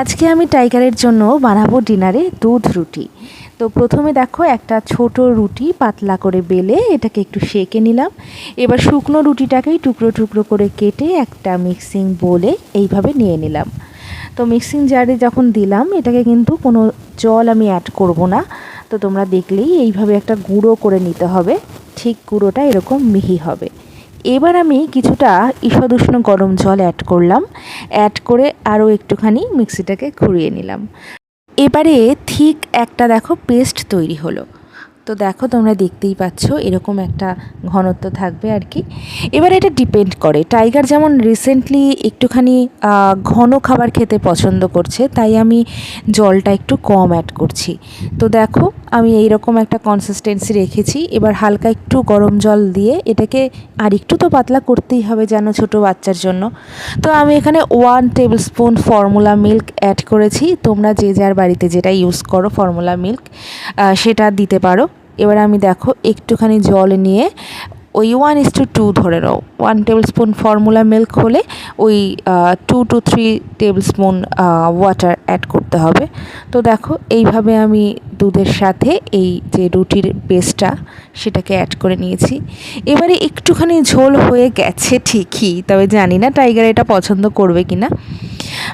আজকে আমি টাইগারের জন্য বানাবো ডিনারে দুধ রুটি। তো প্রথমে দেখো একটা ছোট রুটি পাতলা করে বেলে এটাকে একটু সেঁকে নিলাম। এবার শুকনো রুটিটাকেই টুকরো টুকরো করে কেটে একটা মিক্সিং বোলে এইভাবে নিয়ে নিলাম। তো মিক্সিং জারে যখন দিলাম এটাকে কিন্তু কোনো জল আমি অ্যাড করব না। তো তোমরা দেখলেই এইভাবে একটা গুঁড়ো করে নিতে হবে, ঠিক গুঁড়োটা এরকম মিহি হবে। এবার আমি কিছুটা ঈষদ উষ্ণ গরম জল অ্যাড করলাম, অ্যাড করে আরও একটুখানি মিক্সিটাকে ঘুরিয়ে নিলাম। এবারে ঠিক একটা দেখো পেস্ট তৈরি হলো। তো দেখো তোমরা দেখতেই পাচ্ছ এরকম একটা ঘনত্ব থাকবে আর কি। এবার এটা ডিপেন্ড করে, টাইগার যেমন রিসেন্টলি একটুখানি ঘন খাবার খেতে পছন্দ করছে, তাই আমি জলটা একটু কম অ্যাড করছি। তো দেখো আমি এইরকম একটা কনসিস্টেন্সি রেখেছি। এবার হালকা একটু গরম জল দিয়ে এটাকে আর একটু তো পাতলা করতেই হবে যেন ছোটো বাচ্চার জন্য। তো আমি এখানে 1 tablespoon formula milk add করেছি। তোমরা যে যার বাড়িতে যেটা ইউজ করো ফর্মুলা মিল্ক সেটা দিতে পারো। এবার আমি দেখো একটুখানি জল নিয়ে ওই 1:2 ধরে নাও, 1 টেবিল স্পুন ফর্মুলা মিল্ক হলে ওই 2 to 3 tablespoon water add করতে হবে। তো দেখো এইভাবে আমি দুধের সাথে এই যে রুটির পেস্টটা সেটাকে অ্যাড করে নিয়েছি। এবারে একটুখানি ঝোল হয়ে গেছে ঠিকই, তবে জানি না টাইগার এটা পছন্দ করবে কি না।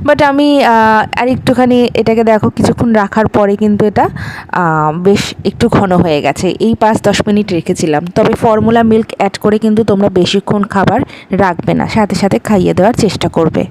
বাট আমি আর একটুখানি এটাকে দেখো কিছুক্ষণ রাখার পরে কিন্তু এটা বেশ একটু ঘন হয়ে গেছে। এই 5-10 মিনিট রেখেছিলাম। তবে ফর্মুলা মিল্ক অ্যাড করে কিন্তু তোমরা বেশিক্ষণ খাবার রাখবে না, সাথে সাথে খাইয়ে দেওয়ার চেষ্টা করবে।